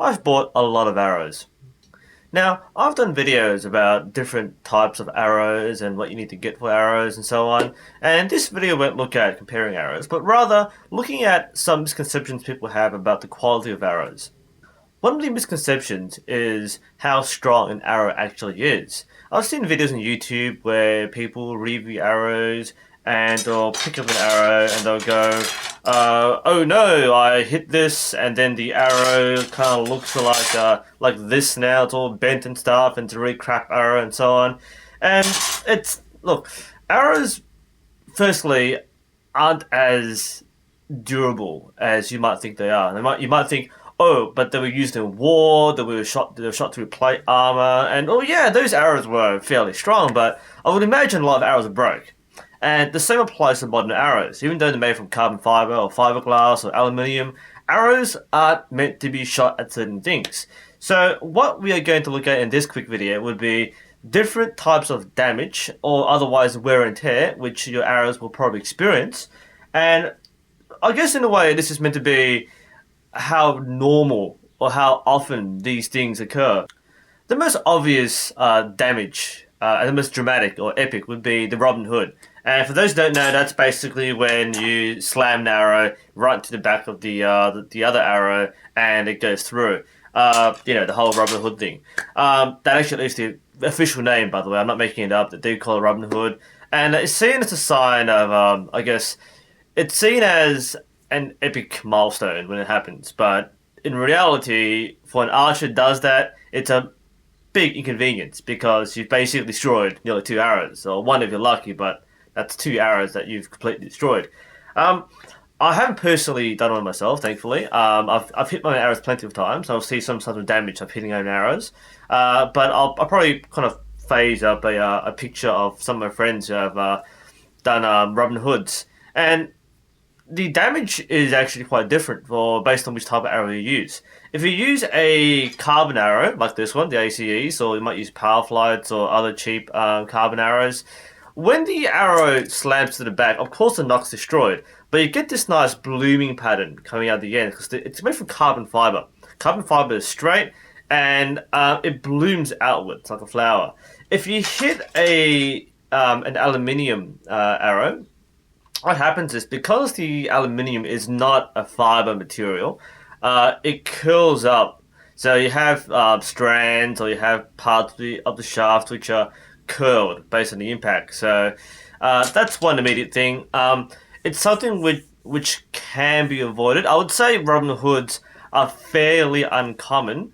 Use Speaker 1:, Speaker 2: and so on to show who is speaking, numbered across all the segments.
Speaker 1: I've bought a lot of arrows. Now, I've done videos about different types of arrows and what you need to get for arrows and so on, and this video won't look at comparing arrows, but rather looking at some misconceptions people have about the quality of arrows. One of the misconceptions is how strong an arrow actually is. I've seen videos on YouTube where people review arrows and they'll pick up an arrow and they'll go, oh no, I hit this, and then the arrow kind of looks like this now, it's all bent and stuff, and it's a really crap arrow and so on. And look, arrows, firstly, aren't as durable as you might think they are. You might think, oh, but they were used in war, they were shot through plate armor, and oh yeah, those arrows were fairly strong, but I would imagine a lot of arrows are broke. And the same applies to modern arrows. Even though they're made from carbon fiber or fiberglass or aluminium, arrows aren't meant to be shot at certain things. So what we are going to look at in this quick video would be different types of damage or otherwise wear and tear which your arrows will probably experience. And I guess in a way this is meant to be how normal or how often these things occur. The most obvious damage and the most dramatic or epic would be the Robin Hood. And for those who don't know, that's basically when you slam an arrow right into the back of the other arrow and it goes through. The whole Robin Hood thing. That actually is the official name, by the way. I'm not making it up. They do call it Robin Hood. And it's seen as a sign of, it's seen as an epic milestone when it happens. But in reality, for an archer does that, it's a big inconvenience because you've basically destroyed nearly 2 arrows. Or one if you're lucky, but that's 2 arrows that you've completely destroyed. I haven't personally done one myself, thankfully. I've hit my arrows plenty of times. I'll see some sort of damage of hitting my own arrows. But I'll probably kind of phase up a picture of some of my friends who have done Robin Hoods. And the damage is actually quite different based on which type of arrow you use. If you use a carbon arrow, like this one, the ACEs, or you might use power flights or other cheap carbon arrows, when the arrow slams to the back, of course the nock's destroyed, but you get this nice blooming pattern coming out the end because it's made from carbon fiber. Carbon fiber is straight and it blooms outwards like a flower. If you hit an aluminium arrow, what happens is because the aluminium is not a fiber material, it curls up. So you have strands or you have parts of the shaft which are curled based on the impact. So that's one immediate thing. It's something which can be avoided. I would say Robin Hoods are fairly uncommon,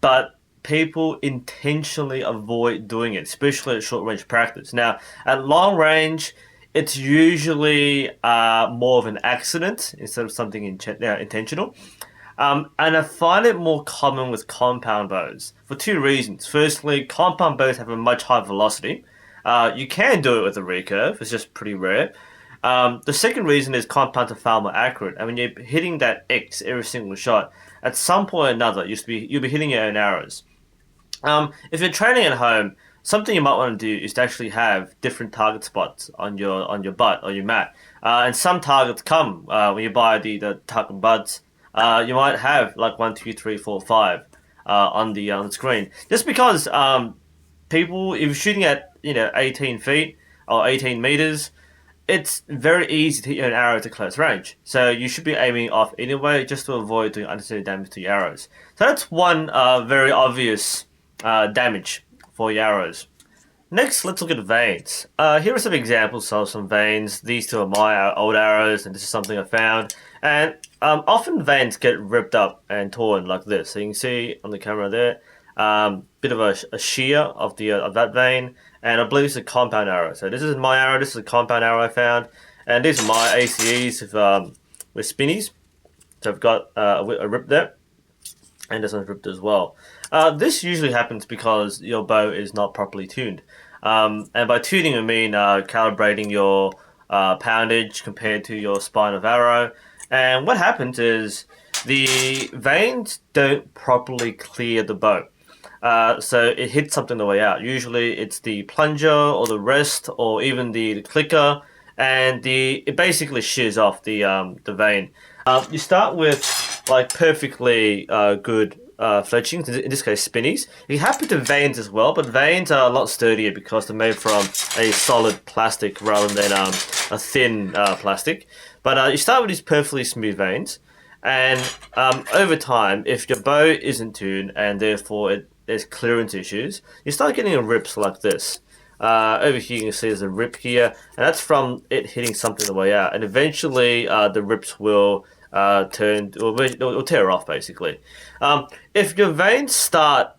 Speaker 1: but people intentionally avoid doing it, especially at short range practice. Now, at long range, it's usually more of an accident instead of something intentional. And I find it more common with compound bows for 2 reasons. Firstly, compound bows have a much higher velocity. You can do it with a recurve, it's just pretty rare. The second reason is compounds are far more accurate. And when you're hitting that X every single shot, at some point or another, you'll be hitting your own arrows. If you're training at home, something you might want to do is to actually have different target spots on your butt or your mat. And some targets come when you buy the target buds. You might have like 1, 2, 3, 4, 5 on the screen. Just because people, if you're shooting at 18 feet or 18 meters, it's very easy to hit an arrow to close range. So you should be aiming off anyway, just to avoid doing unnecessary damage to your arrows. So that's one very obvious damage for your arrows. Next, let's look at vanes. Here are some examples of some vanes. These 2 are my old arrows, and this is something I found. And often vanes get ripped up and torn like this. So you can see on the camera there, bit of a shear of that vane, and I believe it's a compound arrow. So this is my arrow. This is a compound arrow I found, and these are my ACEs with spinnies. So I've got a rip there, and this one's ripped as well. This usually happens because your bow is not properly tuned. And by tuning I mean calibrating your poundage compared to your spine of arrow. And what happens is the vanes don't properly clear the bow. So it hits something on the way out. Usually it's the plunger or the rest or even the clicker, and it basically shears off the vane. You start with like perfectly good fletchings, in this case spinnies. You can happen to vanes as well, but vanes are a lot sturdier because they're made from a solid plastic rather than a thin plastic. But you start with these perfectly smooth vanes, and over time, if your bow isn't tuned and therefore there's clearance issues, you start getting rips like this. Over here you can see there's a rip here, and that's from it hitting something on the way out. And eventually the rips will will tear off basically. If your veins start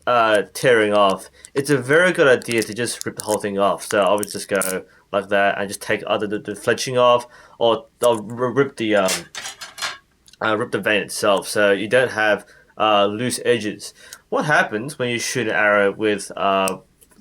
Speaker 1: tearing off, it's a very good idea to just rip the whole thing off. So I would just go like that and just take either the fletching off or rip the vein itself, so you don't have loose edges. What happens when you shoot an arrow with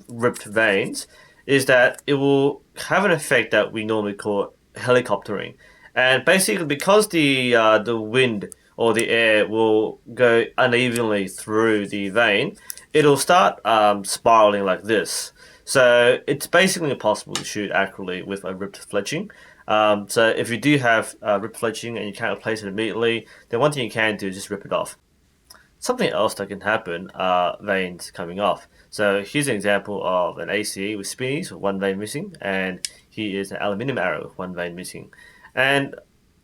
Speaker 1: ripped veins is that it will have an effect that we normally call helicoptering, and basically because the wind or the air will go unevenly through the vein, it'll start spiraling like this. So it's basically impossible to shoot accurately with a ripped fletching. So if you do have ripped fletching and you can't replace it immediately, then one thing you can do is just rip it off. Something else that can happen are veins coming off. So here's an example of an ACE with spinnies with one vein missing, and here is an aluminium arrow with one vein missing. And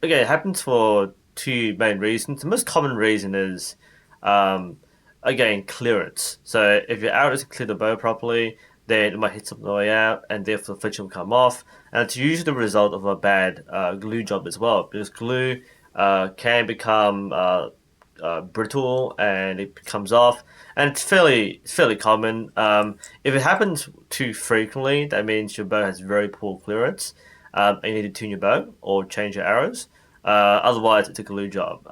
Speaker 1: again, it happens for two main reasons. The most common reason is, again, clearance. So if your arrow doesn't clear the bow properly, then it might hit something on the way out, and therefore the fletching will come off. And it's usually the result of a bad glue job as well, because glue can become brittle and it comes off, and it's fairly common. If it happens too frequently, that means your bow has very poor clearance, and you need to tune your bow or change your arrows. Otherwise, it's a glue job.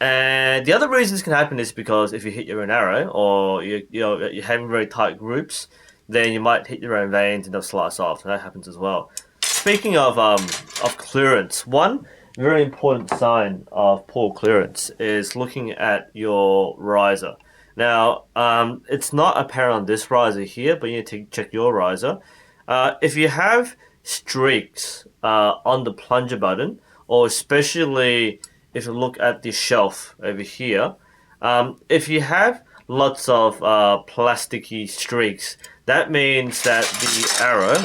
Speaker 1: And the other reason this can happen is because if you hit your own arrow or you're having very tight groups, then you might hit your own veins and they'll slice off. So that happens as well. Speaking of clearance, one very important sign of poor clearance is looking at your riser. Now, it's not apparent on this riser here, but you need to check your riser. If you have streaks on the plunger button, or especially if you look at the shelf over here, if you have lots of plasticky streaks, that means that the arrow,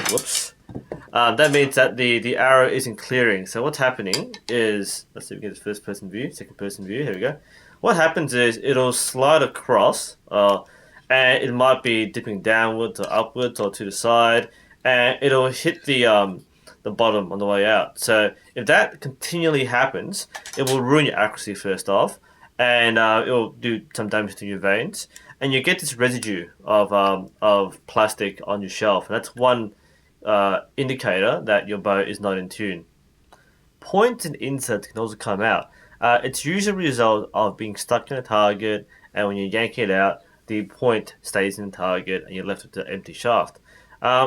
Speaker 1: that means that the arrow isn't clearing. So what's happening is, let's see if we get the first person view, second person view, here we go. What happens is it'll slide across, and it might be dipping downwards or upwards or to the side, and it'll hit the bottom on the way out. So if that continually happens, it will ruin your accuracy first off, and it will do some damage to your veins, and you get this residue of plastic on your shelf, and that's one indicator that your bow is not in tune. Points and inserts can also come out. It's usually a result of being stuck in a target, and when you yank it out, the point stays in the target and you're left with the empty shaft.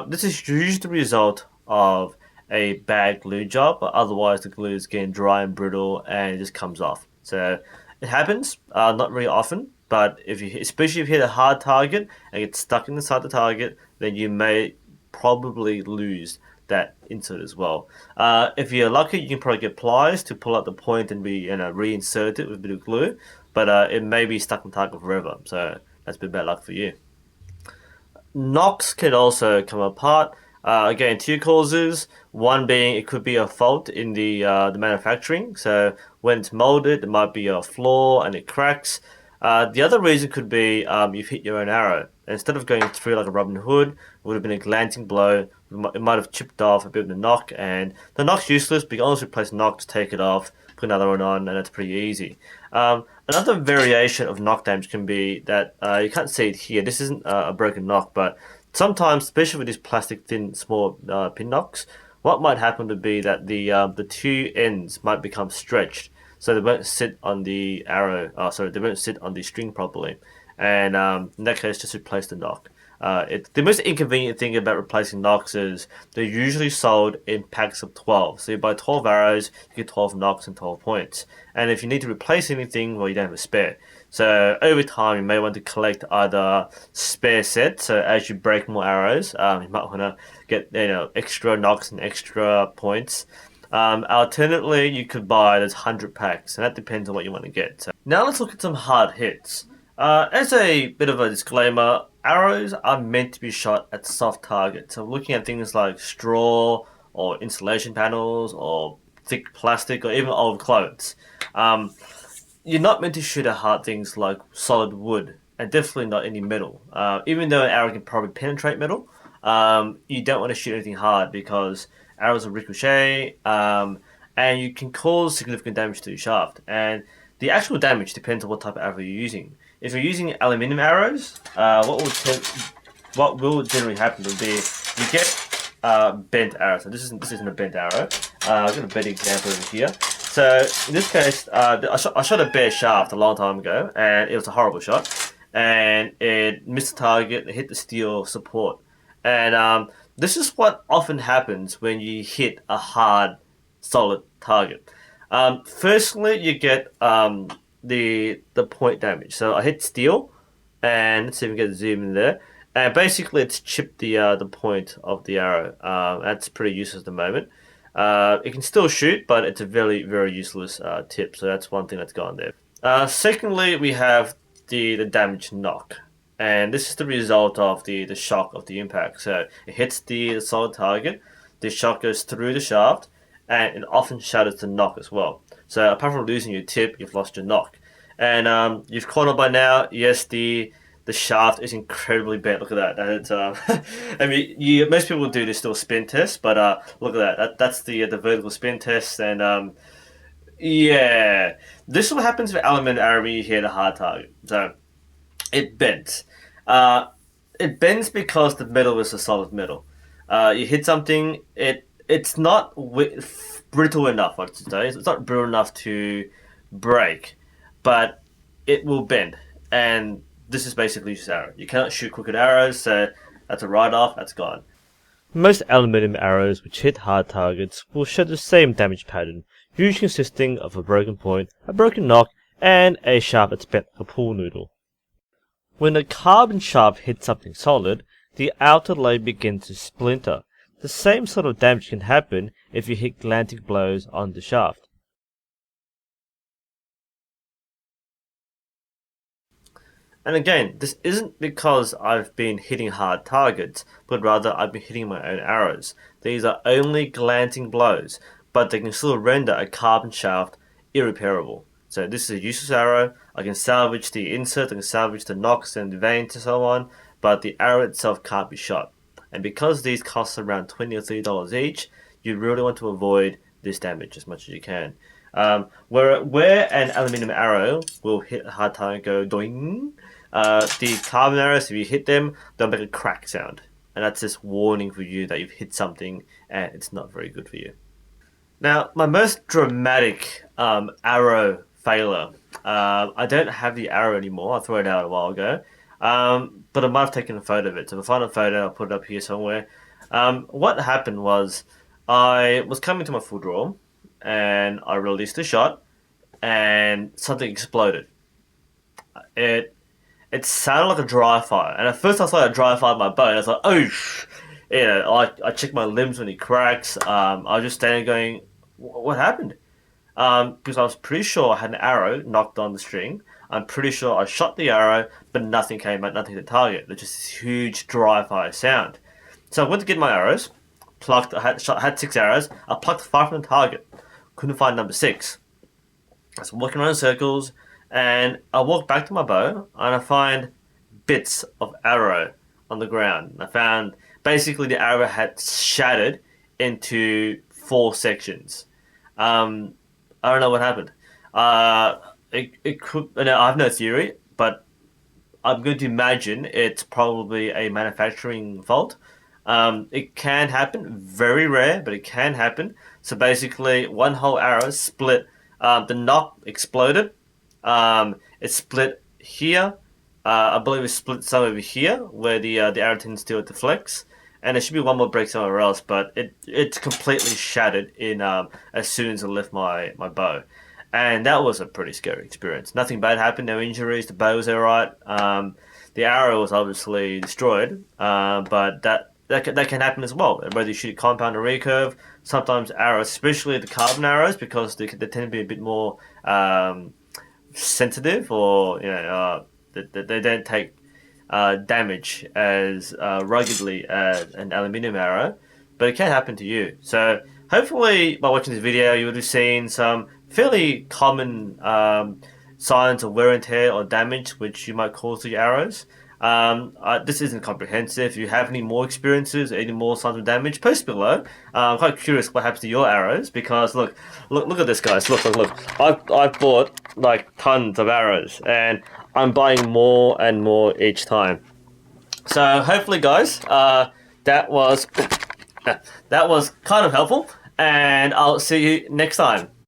Speaker 1: This is usually the result of a bad glue job, but otherwise the glue is getting dry and brittle and it just comes off. So it happens, not very often, but especially if you hit a hard target and get stuck inside the target, then you may probably lose that insert as well. If you're lucky, you can probably get pliers to pull out the point and reinsert it with a bit of glue, but it may be stuck in the target forever, so that's a bit bad luck for you. Knocks can also come apart. Again, two causes. One being it could be a fault in the manufacturing. So when it's molded, it might be a flaw and it cracks. The other reason could be you've hit your own arrow. Instead of going through like a Robin Hood, it would have been a glancing blow. It might have chipped off a bit of the knock, and the knock's useless, but you can always replace the knock, just take it off, put another one on, and that's pretty easy. Another variation of knock damage can be that you can't see it here. This isn't a broken knock, but sometimes, especially with these plastic thin small pin knocks, what might happen would be that the two ends might become stretched, so they won't sit on the arrow. They won't sit on the string properly, and in that case, just replace the knock. The most inconvenient thing about replacing knocks is they're usually sold in packs of 12. So you buy 12 arrows, you get 12 knocks and 12 points. And if you need to replace anything, well, you don't have a spare. So over time, you may want to collect either spare sets. So as you break more arrows, you might want to get extra knocks and extra points. Alternately, you could buy those 100 packs, and that depends on what you want to get. So now let's look at some hard hits. As a bit of a disclaimer, arrows are meant to be shot at soft targets. So looking at things like straw or insulation panels or thick plastic or even old clothes. Um, you're not meant to shoot at hard things like solid wood and definitely not any metal. Even though an arrow can probably penetrate metal, you don't want to shoot anything hard because arrows will ricochet and you can cause significant damage to your shaft. And the actual damage depends on what type of arrow you're using. If you're using aluminium arrows, what will generally happen will be you get bent arrows. So this isn't a bent arrow. I've got a better example over here. So in this case, I shot a bare shaft a long time ago, and it was a horrible shot, and it missed the target. It hit the steel support, and this is what often happens when you hit a hard, solid target. Firstly, you get the point damage. So I hit steel, and let's see if we can get a zoom in there. And basically, it's chipped the point of the arrow. That's pretty useless at the moment. It can still shoot, but it's a very, very useless tip. So that's one thing that's gone there. Secondly, we have the damage knock. And this is the result of the shock of the impact. So it hits the solid target, the shock goes through the shaft, and it often shatters the knock as well. So apart from losing your tip, you've lost your knock. And you've caught on by now, yes, the shaft is incredibly bent. Look at that. That's I mean, most people do this still spin test, but look at that. That's the vertical spin test, and yeah, this is what happens with element arrow when you hit a hard target. So it bends. Uh, it bends because the metal is a solid metal. You hit something, it's not brittle enough. I should say it's not brittle enough to break, but it will bend, and this is basically just arrow. You cannot shoot crooked arrows, so that's a write-off. That's gone. Most aluminium arrows which hit hard targets will show the same damage pattern, usually consisting of a broken point, a broken knock, and a shaft that's bent like a pool noodle. When a carbon shaft hits something solid, the outer layer begins to splinter. The same sort of damage can happen if you hit glancing blows on the shaft. And again, this isn't because I've been hitting hard targets, but rather I've been hitting my own arrows. These are only glancing blows, but they can still render a carbon shaft irreparable. So this is a useless arrow. I can salvage the insert, I can salvage the nocks and the vanes and so on, but the arrow itself can't be shot. And because these cost around $20 or $30 each, you really want to avoid this damage as much as you can. Where an aluminium arrow will hit a hard target and go doing, the carbon arrows, if you hit them, they'll make a crack sound. And that's this warning for you that you've hit something and it's not very good for you. Now, my most dramatic arrow failure. I don't have the arrow anymore. I threw it out a while ago. But I might have taken a photo of it. So if I find a photo, I'll put it up here somewhere. What happened was I was coming to my full draw and I released a shot and something exploded. It it sounded like a dry fire. And at first I thought I dry fired my bow. And I was like, oh, I checked my limbs when he cracks. I was just standing going, what happened? Because I was pretty sure I had an arrow knocked on the string. I'm pretty sure I shot the arrow, but nothing came out, nothing hit the target. There's just this huge dry fire sound. So I went to get my arrows, plucked. I had 6 arrows. I plucked 5 from the target. Couldn't find number 6. I was walking around in circles, and I walked back to my bow, and I find bits of arrow on the ground. I found basically the arrow had shattered into 4 sections. I don't know what happened. It could. I have no theory, but I'm going to imagine it's probably a manufacturing fault. It can happen, very rare, but it can happen. So basically, one whole arrow split. The knock exploded. It split here. I believe it split some over here, where the arrow tends to flex. And there should be one more break somewhere else, but it's completely shattered in as soon as I left my bow. And that was a pretty scary experience. Nothing bad happened, no injuries, the bow was alright. The arrow was obviously destroyed, but that can happen as well. Whether you shoot a compound or recurve, sometimes arrows, especially the carbon arrows, because they tend to be a bit more sensitive or they don't take damage as ruggedly as an aluminium arrow, but it can happen to you. So hopefully by watching this video you would have seen some fairly common signs of wear and tear or damage which you might cause to your arrows. This isn't comprehensive. If you have any more experiences or any more signs of damage, post below. I'm quite curious what happens to your arrows because look at this, guys. Look. I've bought like tons of arrows and I'm buying more and more each time. So hopefully, guys, that was kind of helpful, and I'll see you next time.